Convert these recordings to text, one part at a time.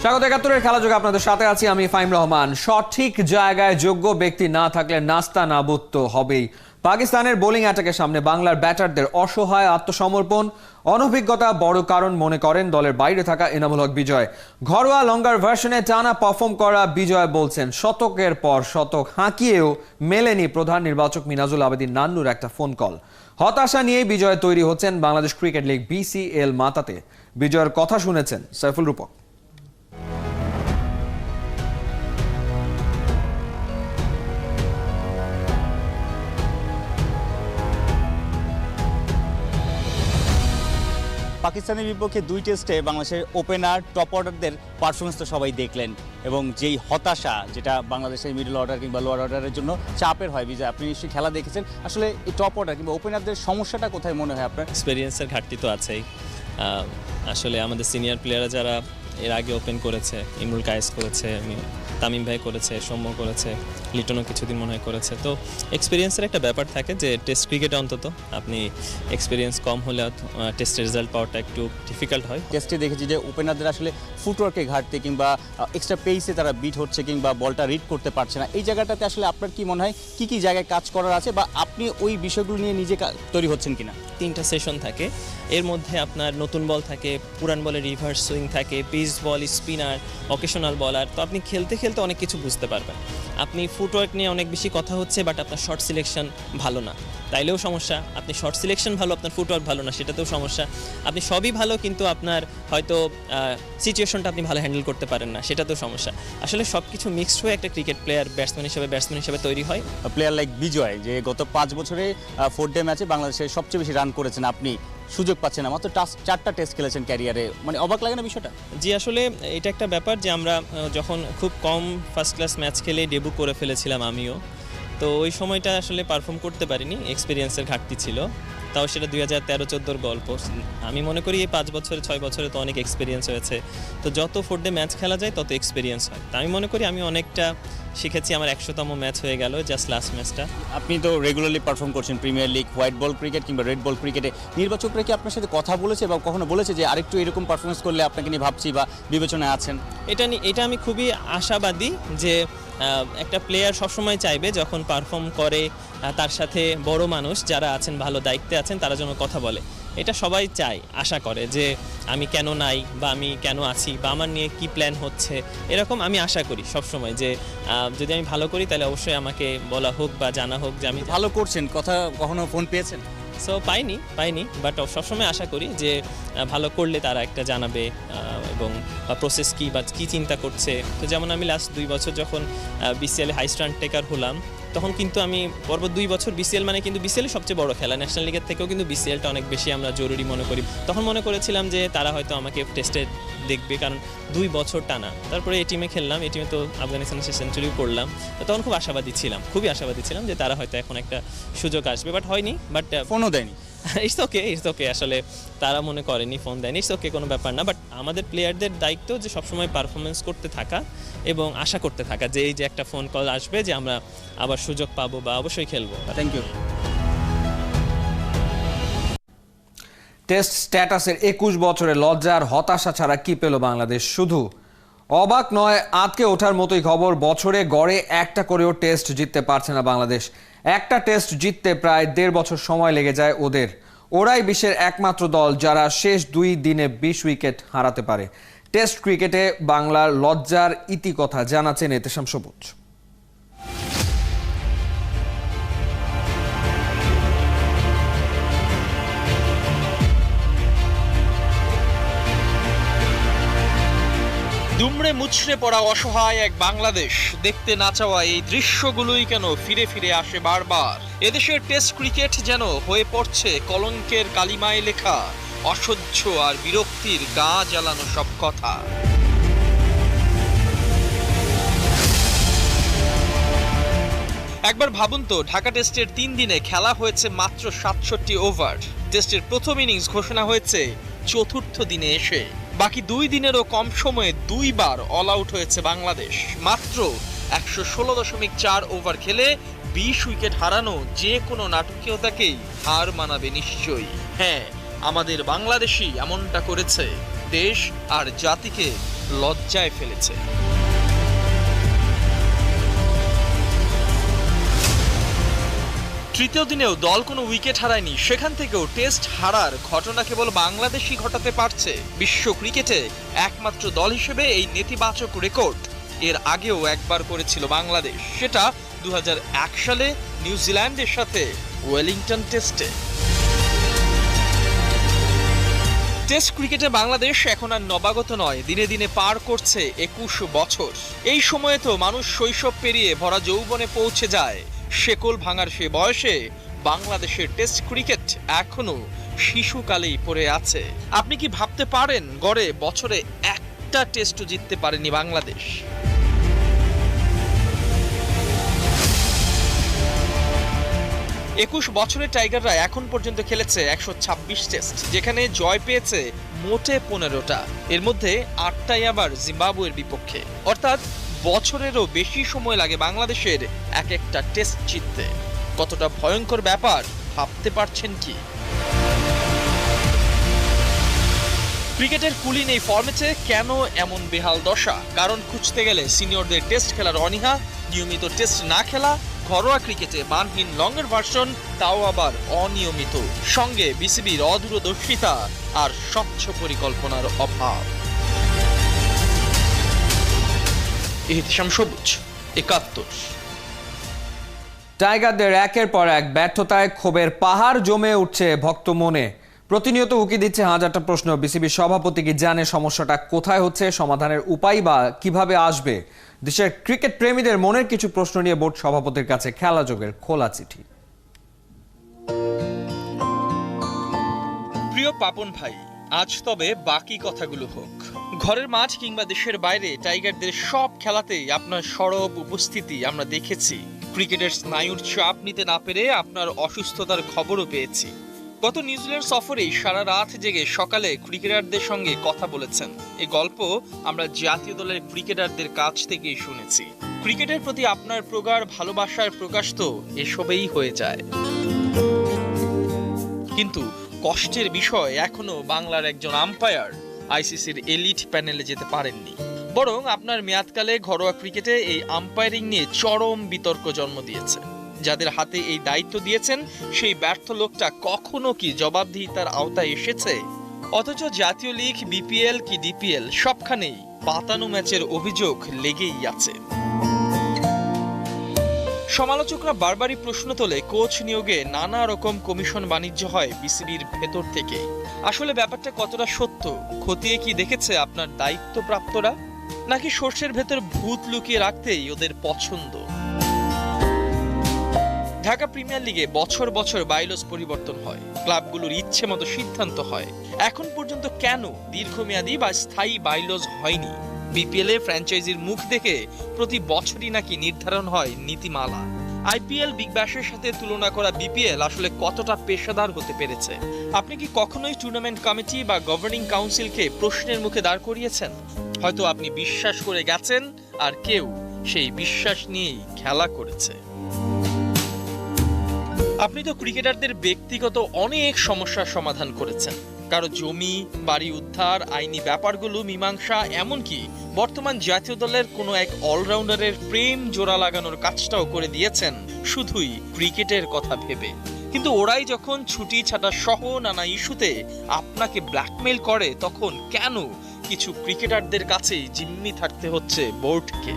স্বাগত ৭১-এর খেলাযোগে আপনাদের সাথে আছি আমি ফাহিম রহমান। সঠিক জায়গায় যোগ্য ব্যক্তি না থাকলে নাস্তা নাবুদ তো হবেই। পাকিস্তানের বোলিং অ্যাটাকের সামনে বাংলার ব্যাটারদের অসহায় আত্মসমর্পণ, অনভিজ্ঞতা বড় কারণ মনে করেন দলের বাইরে থাকা এনামুল হক বিজয়। ঘরোয়া লঙ্গার ভার্সনে টানা পারফর্ম করা বিজয় বলছেন, শতকের পর শতক হাঁকিয়েও মেলেনি প্রধান নির্বাচক মিনাজুল আবেদীন নান্নুর একটা ফোন কল। হতাশা নিয়েই বিজয় তৈরি হচ্ছেন বাংলাদেশ ক্রিকেট লিগ BCL মাতাতে। বিজয়ের কথা শুনেছেন সাইফুল রূপক। পাকিস্তানের বিপক্ষে 2 টেস্টে বাংলাদেশের ওপেনার টপ অর্ডারদের পারফরমেন্স তো সবাই দেখলেন, এবং যেই হতাশা যেটা বাংলাদেশের মিডল অর্ডার কিংবা লোয়ার অর্ডারের জন্য চাপের হয়। বিজয়, আপনি নিশ্চয়ই খেলা দেখেছেন, আসলে এই টপ অর্ডার কিংবা ওপেনারদের সমস্যাটা কোথায় মনে হয় আপনার? এক্সপেরিয়েন্সের ঘাটতি তো আছেই। আসলে আমাদের সিনিয়র প্লেয়াররা যারা এর আগে ওপেন করেছে, ইমরুল কায়েস করেছে, তামিম ভাই করেছে, সৌম্য করেছে, লিটনও কিছুদিন মনে হয় করেছে, তো এক্সপিরিয়েন্সের একটা ব্যাপার থাকে যে টেস্ট ক্রিকেটে অন্তত আপনি এক্সপিরিয়েন্স কম হলে টেস্টের রেজাল্ট পাওয়াটা একটু ডিফিকাল্ট হয়। টেস্টে দেখেছি যে ওপেনারদের আসলে ফুটওয়ার্কের ঘাটতি কিংবা এক্সট্রা পেসে তারা বিট হচ্ছে কিংবা বলটা রিড করতে পারছে না। এই জায়গাটাতে আসলে আপনার কি মনে হয় কি কি জায়গায় কাজ করার আছে, বা আপনি ওই বিষয়গুলো নিয়ে নিজে তৈরি হচ্ছেন কিনা? 3টা সেশন থাকে, এর মধ্যে আপনার নতুন বল থাকে, পুরান বলে রিভার্স সুইং থাকে, পিস বল, স্পিনার, অকেশনাল বলার। তো আপনি খেলতে খেলতে অনেক কিছু বুঝতে পারবেন। আপনি ফুটওয়ার্ক নিয়ে অনেক বেশি কথা হচ্ছে, বাট আপনার শর্ট সিলেকশন ভালো না, তাইলেও সমস্যা। আপনি শর্ট সিলেকশন ভালো, আপনার ফুটওয়ার্ক ভালো না, সেটাতেও সমস্যা। আপনি সবই ভালো কিন্তু আপনার হয়তো সিচুয়েশনটা আপনি ভালো হ্যান্ডেল করতে পারেন না, সেটাতেও সমস্যা। আসলে সব কিছু মিক্সড হয়ে একটা ক্রিকেট প্লেয়ার ব্যাটসম্যান হিসেবে তৈরি হয়। প্লেয়ার লাইক বিজয়, যে গত 5 বছরে 4 ডে ম্যাচে বাংলাদেশের সবচেয়ে বেশি রান করেছেন, আপনি সুযোগ পাচ্ছেন না, মাত্র 4টা টেস্ট খেলেছেন ক্যারিয়ারে, মানে অবাক লাগে না বিষয়টা? জি, আসলে এটা একটা ব্যাপার যে আমরা যখন খুব কম ফার্স্ট ক্লাস ম্যাচ খেলে ডেবু করে ফেলেছিলাম আমিও, তো ওই সময়টা আসলে পারফর্ম করতে পারিনি, এক্সপিরিয়েন্সের ঘাটতি ছিল। তাও সেটা 2013-14 গল্প। আমি মনে করি এই 5 বছরে 6 বছরে তো অনেক এক্সপিরিয়েন্স হয়েছে, তো যত 4 ডে ম্যাচ খেলা যায় তত এক্সপিরিয়েন্স হয়। তা আমি মনে করি আমি অনেকটা শিখেছি। আমার 100তম ম্যাচ হয়ে গেল জাস্ট লাস্ট ম্যাচটা। আপনি তো রেগুলারলি পারফর্ম করছেন premier league, white ball cricket কিংবা রেড বল ক্রিকেটে। নির্বাচকরা কি আপনার সাথে কথা বলেছে বা কখনো বলেছে যে আরেকটু এরকম পারফরমেন্স করলে আপনাকে নিয়ে ভাবছি বা বিবেচনায় আছেন? এটা আমি খুবই আশাবাদী যে একটা প্লেয়ার সবসময় চাইবে যখন পারফর্ম করে তার সাথে বড় মানুষ যারা আছেন, ভালো দায়িত্বে আছেন, তারা যেন কথা বলে। এটা সবাই চায়, আশা করে যে আমি কেন নাই বা আমি কেন আছি বা আমার নিয়ে কি প্ল্যান হচ্ছে, এরকম আমি আশা করি সবসময় যে যদি আমি ভালো করি তাহলে অবশ্যই আমাকে বলা হোক বা জানা হোক যে আমি ভালো করছেন। কথা কখনো ফোন পেয়েছেন? সো পাইনি, বাট সবসময় আশা করি যে ভালো করলে তারা একটা জানাবে, এবং প্রসেস কী বা কী চিন্তা করছে। তো যেমন আমি লাস্ট 2 বছর যখন BCL হাইস্ট রান টেকার হলাম, তখন কিন্তু আমি পরপর 2 বছর BCL মানে কিন্তু BCL সবচেয়ে বড় খেলা, ন্যাশনাল লিগের থেকেও কিন্তু BCLটা অনেক বেশি আমরা জরুরি মনে করি। তখন মনে করেছিলাম যে তারা হয়তো আমাকে টেস্টে দেখবে, কারণ 2 বছর টানা। তারপরে এই টিমে খেললাম, এই টিমে তো আফগানিস্তানের সেঞ্চুরি করলাম, তো তখন খুবই আশাবাদী ছিলাম যে তারা হয়তো এখন একটা সুযোগ আসবে, বাট হয়নি। বাট ফোনও দেয়নি। ইটস ওকে, আসলে তারা মনে করেনি, ফোন দেয়নি, ইটস ওকে, কোনো ব্যাপার না। বাট আমাদের প্লেয়ারদের দায়িত্ব যে সবসময় পারফরমেন্স করতে থাকা এবং আশা করতে থাকা যে এই যে একটা ফোন কল আসবে যে আমরা আবার সুযোগ পাবো বা অবশ্যই খেলবো। Thank you. টেস্ট স্ট্যাটাসের 21 বছরে লজ্জার হতাশা ছাড়া কি পেল বাংলাদেশ? শুধু অবাক নয়, আটকে ওঠার মতোই খবর। বছরে গড়ে একটা করেও টেস্ট জিততে পারছে না বাংলাদেশ। একটা টেস্ট জিততে প্রায় 1.5 বছর সময় লেগে যায় ওদের। ওরাই বিশ্বের একমাত্র দল যারা শেষ 2 দিনে 20 উইকেট হারাতে পারে। টেস্ট ক্রিকেটে বাংলার লজ্জার ইতিকথা জানাচ্ছেন এতেশাম সবুজ। দুমড়ে মুচড়ে পড়া অসহায় এক বাংলাদেশ। দেখতে না চাওয়া এই দৃশ্যগুলোই কেন ফিরে ফিরে আসে বারবার। এদেশের টেস্ট ক্রিকেট যেন হয়ে পড়ছে কলঙ্কের কালিমায় লেখা, অসহ্য আর বিরক্তির গা জ্বালানো সব কথা। একবার ভাবুন তো, ঢাকা টেস্টের 3 দিনে খেলা হয়েছে মাত্র 67 ওভার। টেস্টের প্রথম ইনিংস ঘোষণা হয়েছে চতুর্থ দিনে এসে। বাকি 2 দিনেরও কম সময়ে 2 বার অল আউট হয়েছে বাংলাদেশ। মাত্র 116.4 ওভার খেলে 20 উইকেট হারানো যে কোনো নাটকীয়তাকেই হার মানাবে নিশ্চয়ই। হ্যাঁ, আমাদের বাংলাদেশই এমনটা করেছে। দেশ আর জাতিকে লজ্জায় ফেলেছে। তৃতীয় দিনেও দল কোনো উইকেট হারায়নি, সেখান থেকেও টেস্ট হারার ঘটনা কেবল বাংলাদেশই ঘটাতে পারছে। বিশ্ব ক্রিকেটে একমাত্র দল হিসেবে এই নেতিবাচক রেকর্ড এর আগেও একবার করেছিল বাংলাদেশ, সেটা 2001 সালে নিউজিল্যান্ডের সাথে ওয়েলিংটন টেস্টে। টেস্ট ক্রিকেটে বাংলাদেশ এখন আর নবাগত নয়, দিনে দিনে পার করছে 21 বছর। এই সময়ে তো মানুষ শৈশব পেরিয়ে ভরা যৌবনে পৌঁছে যায়। শেকল ভাঙার সে বয়সে বাংলাদেশের টেস্ট ক্রিকেট এখনো শিশুকালেই পড়ে আছে। আপনি কি ভাবতে পারেন গড়ে বছরে একটা টেস্টও জিততে পারেনি বাংলাদেশ? একুশ বছরের টাইগাররা এখন পর্যন্ত খেলেছে 126 টেস্ট, যেখানে জয় পেয়েছে মোটে 15টা। এর মধ্যে 8টাই আবার জিম্বাবুয়ের বিপক্ষে। অর্থাৎ বছরেরও বেশি সময় লাগে বাংলাদেশের এক একটা টেস্ট জিততে। কতটা ভয়ঙ্কর ব্যাপার ভাবতে পারছেন কি? ক্রিকেটের কুলিন এই ফর্মেটে কেন এমন বেহাল দশা? কারণ খুঁজতে গেলে সিনিয়রদের টেস্ট খেলার অনীহা, নিয়মিত টেস্ট না খেলা, ঘরোয়া ক্রিকেটে মানহীন লংয়ের ভার্সন, তাও আবার অনিয়মিত, সঙ্গে বিসিবির অদূরদর্শিতা আর স্বচ্ছ পরিকল্পনার অভাব। ইহতিশাম সবুজ, 71। টাইগারদের একের পর এক ব্যর্থতায় ক্ষোভের পাহাড় জমে উঠছে ভক্ত মনে। প্রতিনিয়ত উকি দিচ্ছে হাজারটা প্রশ্ন। বিসিবি সভাপতি কি জানে সমস্যাটা কোথায় হচ্ছে, সমাধানের উপায় বা কিভাবে আসবে? দেশের ক্রিকেট প্রেমীদের মনের কিছু প্রশ্ন নিয়ে বোর্ড সভাপতির কাছে খেলাযোগের খোলা চিঠি। প্রিয় পাপন ভাই, আজ তবে বাকি কথাগুলো হোক। ঘরের মাঠ কিংবা দেশের বাইরে টাইগারদের সব খেলাতেই আপনার সরব উপস্থিতি আমরা দেখেছি। ক্রিকেটের স্নায়ুর চাপ নিতে না পেরে আপনার অসুস্থতার খবরও পেয়েছি। গত নিউজিল্যান্ড সফরেই সারা রাত জেগে সকালে ক্রিকেটারদের সঙ্গে কথা বলেছেন। এই গল্প আমরা জাতীয় দলের ক্রিকেটারদের কাছ থেকেই শুনেছি। ক্রিকেটের প্রতি আপনার প্রগাঢ় ভালোবাসার প্রকাশ তো এসবেই হয়ে যায়। কিন্তু কষ্টের বিষয়, এখনো বাংলার একজন আম্পায়ার আইসিসির এলিট প্যানেলে যেতে পারেননি। বরং আপনার মেয়াদকালে ঘরোয়া ক্রিকেটে এই আম্পায়ারিং নিয়ে চরম বিতর্ক জন্ম দিয়েছে। যাদের হাতে এই দায়িত্ব দিয়েছেন সেই ব্যর্থ লোকটা কখনো কি জবাবদিহিতার আওতায় এসেছে? অথচ জাতীয় লীগ, বিপিএল কি ডিপিএল সবখানেই পাতানো ম্যাচের অভিযোগ লেগেই আছে। সমালোচকরা বারবারই প্রশ্ন তোলে, কোচ নিয়োগে নানা রকম কমিশন বাণিজ্য হয় বিসিবির ভেতর থেকে। আসলে ব্যাপারটা কতটা সত্য খতিয়ে কি দেখেছে আপনার দায়িত্বপ্রাপ্তরা? নাকি সর্ষের ভেতর ভূত লুকিয়ে রাখতেই ওদের পছন্দ? ঢাকা প্রিমিয়ার লিগে বছর বছর বাইলস পরিবর্তন হয়, ক্লাবগুলোর ইচ্ছে মতো সিদ্ধান্ত হয়। এখন পর্যন্ত কেন দীর্ঘমেয়াদী বা স্থায়ী বাইলস হয়নি? বিপিএল এ ফ্র্যাঞ্চাইজির মুখ দেখে প্রতি বছরই নাকি নির্ধারণ হয় নীতিমালা। আইপিএল, বিগ ব্যাশের সাথে তুলনা করা বিপিএল আসলে কতটা পেশাদার হতে পেরেছে? আপনি কি কখনোই টুর্নামেন্ট কমিটি বা গভর্নিং কাউন্সিলকে প্রশ্নের মুখে দাঁড় করিয়েছেন? হয়তো আপনি বিশ্বাস করে গেছেন, আর কেউ সেই বিশ্বাস নিয়েই খেলা করেছে। আপনি তো ক্রিকেটারদের ব্যক্তিগত অনেক সমস্যার সমাধান করেছেন। কারো জমি, বাড়ি উদ্ধার, আইনি ব্যাপারগুলো মীমাংসা, এমনকি বর্তমান জাতীয় দলের কোনো এক অলরাউন্ডারের প্রেম জোড়া লাগানোর কাজটাও করে দিয়েছেন শুধুই ক্রিকেটের কথা ভেবে। কিন্তু ওরাই যখন ছুটি ছাটা সহ নানা ইস্যুতে আপনাকে ব্ল্যাকমেইল করে, তখন কেন কিছু ক্রিকেটারদের কাছেই জিম্মি থাকতে হচ্ছে বোর্ডকে?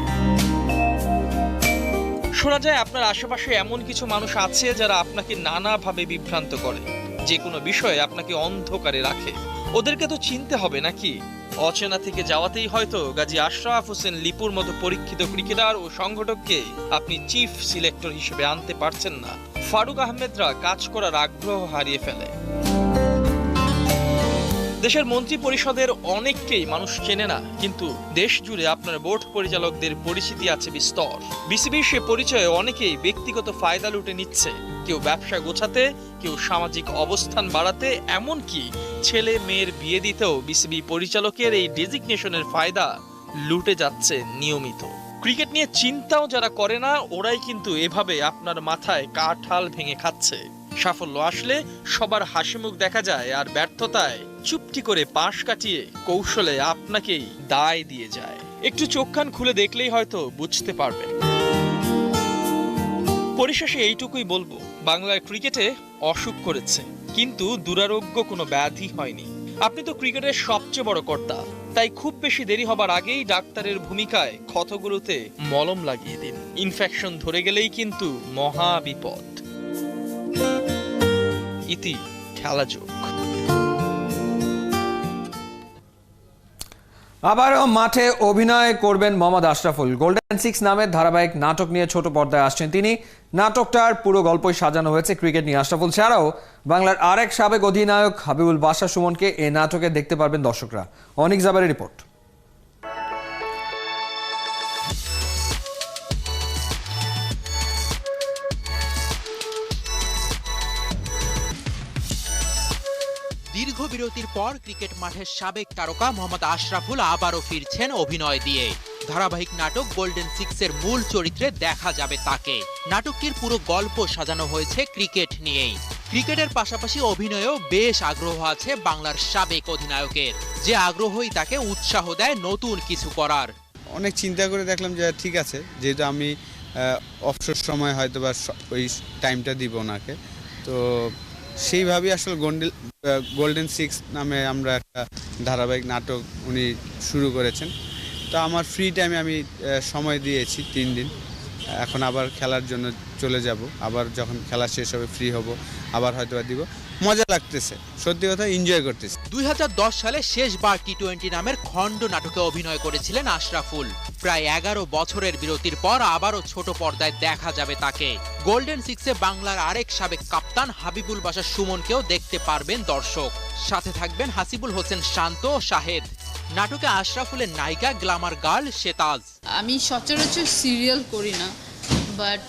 শোনা যায় আপনার আশেপাশে এমন কিছু মানুষ আছে যারা আপনাকে নানাভাবে বিভ্রান্ত করে, যে কোনো বিষয়ে আপনাকে অন্ধকারে রাখে। ওদেরকে তো চিনতে হবে নাকি? অচেনা থেকে যাওয়াতেই হয়তো গাজী আশরাফ হোসেন লিপুর মতো পরীক্ষিত ক্রিকেটার ও সংগঠককে আপনি চিফ সিলেক্টর হিসেবে আনতে পারছেন না। ফারুক আহমেদরা কাজ করার আগ্রহ হারিয়ে ফেলে। দেশের মন্ত্রী পরিষদের অনেককেই মানুষ চেনে না, কিন্তু দেশ জুড়ে আপনার বোর্ড পরিচালকদের পরিচিতি আছে বিস্তর। বিসিবির সে পরিচয়ে অনেকেই ব্যক্তিগত ফায়দা লুটে নিচ্ছে। কেউ ব্যবসা গোছাতে, কেউ সামাজিক অবস্থান বাড়াতে, এমনকি ছেলে মেয়ের বিয়ে দিতেও বিসিবি পরিচালকের এই ডেজিগনেশনের ফায়দা লুটে যাচ্ছে নিয়মিত। ক্রিকেট নিয়ে চিন্তাও যারা করে না, ওরাই কিন্তু এভাবে আপনার মাথায় কাঠাল ভেঙে খাচ্ছে। সাফল্য আসলে সবার হাসিমুখ দেখা যায়, আর ব্যর্থতায় চুপটি করে পাশ কাটিয়ে কৌশলে আপনাকেই দায় দিয়ে যায়। একটু চোখ কান খুলে দেখলেই হয়তো বুঝতে পারবেন। পরিশেষে এইটুকুই বলবো, বাংলার ক্রিকেটে অসুখ করেছে, কিন্তু দুরারোগ্য কোনো ব্যাধি হয়নি। আপনি তো ক্রিকেটের সবচেয়ে বড় কর্তা, তাই খুব বেশি দেরি হবার আগেই ডাক্তারের ভূমিকায় ক্ষতগুলোতে মলম লাগিয়ে দিন। ইনফেকশন ধরে গেলেই কিন্তু মহা বিপদ। ইতি খেলাযোগ। আবারও মাঠে অভিনয় করবেন মোহাম্মদ আশরাফুল। গোল্ডেন সিক্স নামের ধারাবাহিক নাটক নিয়ে ছোট পর্দায় আসছেন তিনি। নাটকটার পুরো গল্পই সাজানো হয়েছে ক্রিকেট নিয়ে। আশরাফুল ছাড়াও বাংলার আরেক সাবেক অধিনায়ক হাবিবুল বাশার সুমনকে এই নাটকে দেখতে পারবেন দর্শকরা। অনিক জাবারের রিপোর্ট। দীর্ঘ বিরতির পর ক্রিকেট মাঠের সাবেক তারকা মোহাম্মদ আশরাফুল আবারও ফিরছেন অভিনয় দিয়ে। ধারাবাহিক নাটক গোল্ডেন সিক্সের মূল চরিত্রে দেখা যাবে তাকে। নাটকটির পুরো গল্প সাজানো হয়েছে ক্রিকেট নিয়েই। ক্রিকেটের পাশাপাশি অভিনয়েও বেশ আগ্রহ আছে বাংলার সাবেক অধিনায়কের, যে আগ্রহই তাকে উৎসাহ দেয় নতুন কিছু করার। অনেক চিন্তা করে দেখলাম যে ঠিক আছে, যেহেতু আমি অবসর সময় হয়তো বা ওই টাইমটা দিব ওনাকে, তো সেইভাবেই আসলে গোল্ডেন সিক্স নামে আমরা একটা ধারাবাহিক নাটক উনি শুরু করেছেন। তো আমার ফ্রি টাইমে আমি সময় দিয়েছি 3 দিন। এখন আবার খেলার জন্য চলে যাব, আবার যখন খেলা শেষ হবে ফ্রি হব, আবার হয়তো দিব। মজা লাগতেছে, সত্যি কথা এনজয় করতেছি। 2010 সালে শেষবার টি-20 নামের খণ্ড নাটকে অভিনয় করেছিলেন আশরাফুল। প্রায় 11 বছরের বিরতির পর আবারও ছোট পর্দায় দেখা যাবে তাকে। গোল্ডেন সিক্সে বাংলার আরেক সাবেক কাপ্তান হাবিবুল বাশার সুমনকেও দেখতে পারবেন দর্শক। সাথে থাকবেন হাসিবুল হোসেন শান্ত ও শাহেদ। নাটকে আশরাফুলের নায়িকা গ্ল্যামার গার্ল শেতাজ। আমি সচরাচর সিরিয়াল করি না, বাট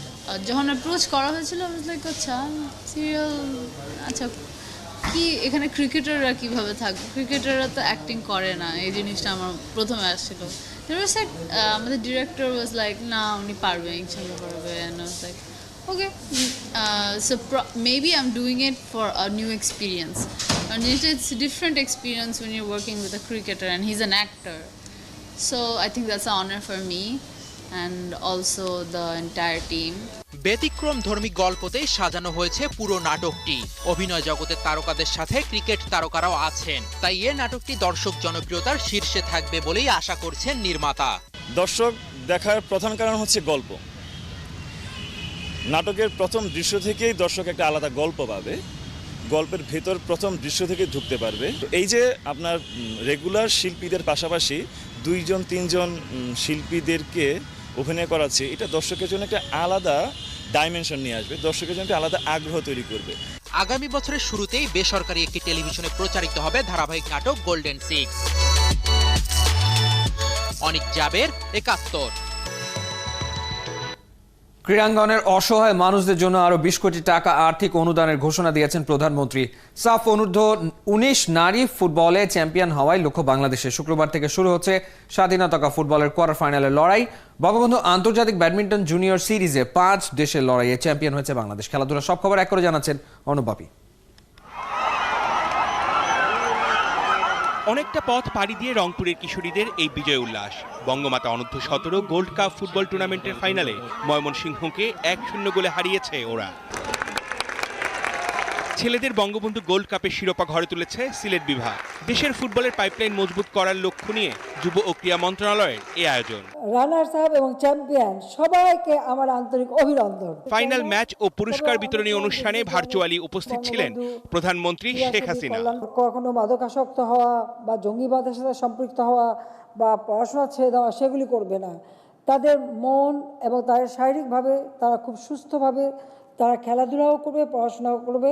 যখন অ্যাপ্রোচ করা হয়েছিল আমি লাইক আচ্ছা সিরিয়াল, আচ্ছা কি এখানে ক্রিকেটাররা কিভাবে থাকবে, ক্রিকেটাররা তো অ্যাক্টিং করে না, এই জিনিসটা আমার প্রথমে আসছিল। আমাদের ডিরেক্টর ওয়াজ লাইক না উনি পারবে, ইনশাল্লাহ পারবে, and was like okay, so maybe I am doing it for a new experience, and it's a different experience when you're working with a cricketer and he's an actor, so I think that's an honor for me and also the entire team. ব্যতিক্রম ধর্মী গল্পতেই সাজানো হয়েছে পুরো নাটকটি। অভিনয় জগতের তারকাদের সাথে ক্রিকেট তারকারাও আছেন, তাই এ নাটকটি দর্শক জনপ্রিয়তার শীর্ষে থাকবে বলেই আশা করছেন নির্মাতা। দর্শক দেখার প্রধান কারণ হচ্ছে গল্প। নাটকের প্রথম দৃশ্য থেকেই দর্শক একটা আলাদা গল্প পাবে, গল্পের ভেতর প্রথম দৃশ্য থেকে ঢুকতে পারবে। এই যে আপনার রেগুলার শিল্পীদের পাশাপাশি 2-3জন শিল্পীদেরকে অভিনয় করাচ্ছে, এটা দর্শকের জন্য একটা আলাদা ডাইমেনশন নিয়ে আসবে, দর্শকের জন্য একটা আলাদা আগ্রহ তৈরি করবে। আগামী বছরের শুরুতেই বেসরকারি একটি টেলিভিশনে প্রচারিত হবে ধারাবাহিক নাটক গোল্ডেন সিক্স। অনিক জাবের, 71। ক্রীড়াঙ্গনের অসহায় মানুষদের জন্য আরো 20 কোটি টাকা আর্থিক অনুদানের ঘোষণা দিয়েছেন প্রধানমন্ত্রী। সাফ অনূর্ধ্ব 19 নারী ফুটবলে চ্যাম্পিয়ন হওয়ায় লক্ষ্য বাংলাদেশে। শুক্রবার থেকে শুরু হচ্ছে স্বাধীনতা কাপ ফুটবলের কোয়ার্টার ফাইনালের লড়াই। বঙ্গবন্ধু আন্তর্জাতিক ব্যাডমিন্টন জুনিয়র সিরিজে 5 দেশের লড়াইয়ে চ্যাম্পিয়ন হয়েছে বাংলাদেশ। খেলাধুলার সব খবর এক করে জানাচ্ছেন অনুবাপী। অনেকটা পথ পাড়ি দিয়ে রংপুরের কিশোরীদের এই বিজয় উল্লাস। বঙ্গমাতা অনূর্ধ্ব 17 গোল্ড কাপ ফুটবল টুর্নামেন্টের ফাইনালে ময়মনসিংহকে 1-0 গোলে হারিয়েছে ওরা। ছেলেদের বঙ্গবন্ধু গোল্ড কাপের শিরোপা ঘরে তুলেছে সিলেট বিভাগ। দেশের ফুটবলের পাইপলাইন মজবুত করার লক্ষ্য নিয়ে যুব ও ক্রীড়া মন্ত্রণালয়ের এই আয়োজন। রানার্স আপ এবং চ্যাম্পিয়ন সবাইকে আমার আন্তরিক অভিনন্দন। ফাইনাল ম্যাচ ও পুরস্কার বিতরণী অনুষ্ঠানে ভার্চুয়ালি উপস্থিত ছিলেন প্রধানমন্ত্রী শেখ হাসিনা। কখনো মাদকাসক্ত হওয়া বা জঙ্গিবাদের সাথে সম্পৃক্ত হওয়া বা পড়াশোনা ছেড়ে দেওয়া সেগুলি করবে না। তাদের মন এবং তাদের শারীরিকভাবে তারা খুব সুস্থভাবে তারা খেলাধুলাও করবে, পড়াশোনাও করবে,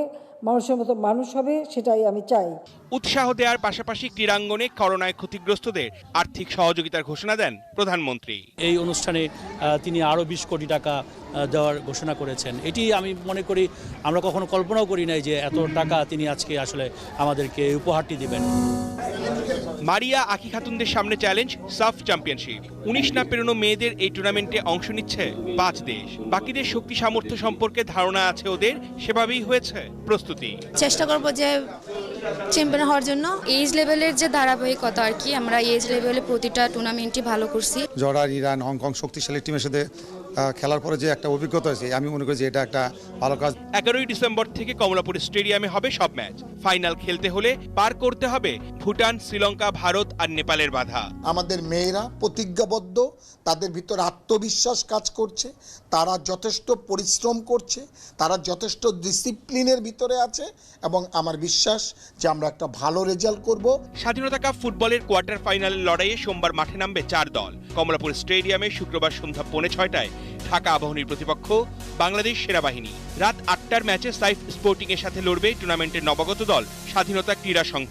মানুষের মতো মানুষ হবে, সেটাই আমি চাই। উৎসাহ দেওয়ার পাশাপাশি ক্রীড়াঙ্গনে করোনায় ক্ষতিগ্রস্তদের আর্থিক সহযোগিতার ঘোষণা দেন প্রধানমন্ত্রী। এই অনুষ্ঠানে তিনি আরও 20 কোটি টাকা দেওয়ার ঘোষণা করেছেন। এটি আমি মনে করি আমরা কখনো কল্পনাও করি নাই যে এত টাকা তিনি আজকে আসলে আমাদেরকে উপহারটি দিবেন। মারিয়া আকি খাতুনদের সামনে চ্যালেঞ্জ সাফ চ্যাম্পিয়নশিপ। 19 না পেরোনো মেয়েদের এই টুর্নামেন্টে অংশ নিচ্ছে 5 দেশ। বাকিদের শক্তি সামর্থ্য সম্পর্কে ধারণা আছে ওদের, সেভাবেই হয়েছে প্রস্তুতি। চেষ্টা করব যে চ্যাম্পিয়ন হওয়ার জন্য। এজ লেভেলের যে ধারাবাহিকতা আর কি, আমরা এজ লেভেলে প্রতিটা টুর্নামেন্টই ভালো করছি। জর্ডান, ইরান, হংকং শক্তিশালী টিমের সাথে খেলার পরে যে একটা অভিজ্ঞতা হয়েছে, আমি মনে করি যে এটা একটা ভালো কাজ। 11ই ডিসেম্বর থেকে কমলাপুর স্টেডিয়ামে হবে সব ম্যাচ। ফাইনাল খেলতে হলে পার করতে হবে ভুটান, শ্রীলঙ্কা, ভারত আর নেপালের বাধা। আমাদের মেয়েরা প্রতিজ্ঞাবদ্ধ, তাদের ভিতরে আত্মবিশ্বাস কাজ করছে, তারা যথেষ্ট পরিশ্রম করছে, তারা যথেষ্ট ডিসিপ্লিনের ভিতরে আছে এবং আমার বিশ্বাস যে আমরা একটা ভালো রেজাল্ট করব। স্বাধীনতা কাপ ফুটবলের কোয়ার্টার ফাইনালের লড়াইয়ে সোমবার মাঠে নামবে 4 দল। কমলাপুর স্টেডিয়ামে শুক্রবার সন্ধ্যা 5:45টায় ঢাকা আবাহনীর প্রতিপক্ষ বাংলাদেশ সেনাবাহিনী। রাত 8টার ম্যাচে সাইফ স্পোর্টিং এর সাথে লড়বে টুর্নামেন্টের নবাগত দল স্বাধীনতা ক্রীড়া সংঘ।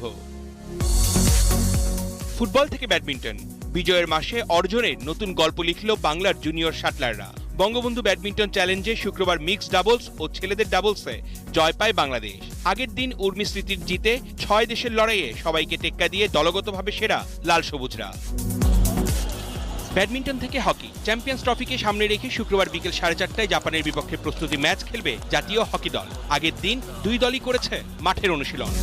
ফুটবল থেকে ব্যাডমিন্টন, বিজয়ের মাসে অর্জনের নতুন গল্প লিখল বাংলার জুনিয়র শাটলাররা। বঙ্গবন্ধু ব্যাডমিন্টন চ্যালেঞ্জে শুক্রবার মিক্সড ডাবলস ও ছেলেদের ডাবলসে জয় পায় বাংলাদেশ। আগের দিন উর্মি স্মৃতির জিতে 6 দেশের লড়াইয়ে সবাইকে টেক্কা দিয়ে দলগতভাবে সেরা লাল সবুজরা। ব্যাডমিন্টন থেকে হকি, চ্যাম্পিয়ন্স ট্রফিকে সামনে রেখে শুক্রবার বিকেল 4:30টায় জাপানের বিপক্ষে প্রস্তুতি ম্যাচ খেলবে জাতীয় হকি দল। আগের দিন 2 দলই করেছে মাঠের অনুশীলন।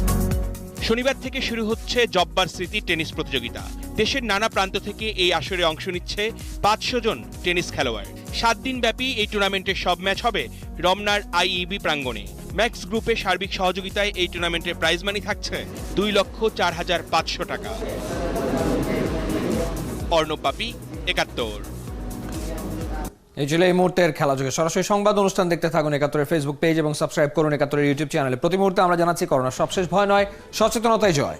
শনিবার থেকে শুরু হচ্ছে জব্বার স্মৃতি টেনিস প্রতিযোগিতা। দেশের নানা প্রান্ত থেকে এই আসরে অংশ নিচ্ছে 500 জন টেনিস খেলোয়াড়। 7 দিন ব্যাপী এই টুর্নামেন্টের সব ম্যাচ হবে রমনার আইইবি প্রাঙ্গণে। ম্যাক্স গ্রুপের সার্বিক সহযোগিতায় এই টুর্নামেন্টের প্রাইজ মানি থাকছে 2,04,500 টাকা। অর্ণব বাপি, 71। এই ছিল এই মুহূর্তের খেলাযোগে সরাসরি সংবাদ অনুষ্ঠান দেখতে থাকুন 71-এর ফেসবুক পেজ এবং সাবস্ক্রাইব করুন 71-এর ইউটিউব চ্যানেলে। প্রতি মুহূর্তে আমরা জানাচ্ছি করোনার সবশেষ ভয় নয়, সচেতনতাই জয়।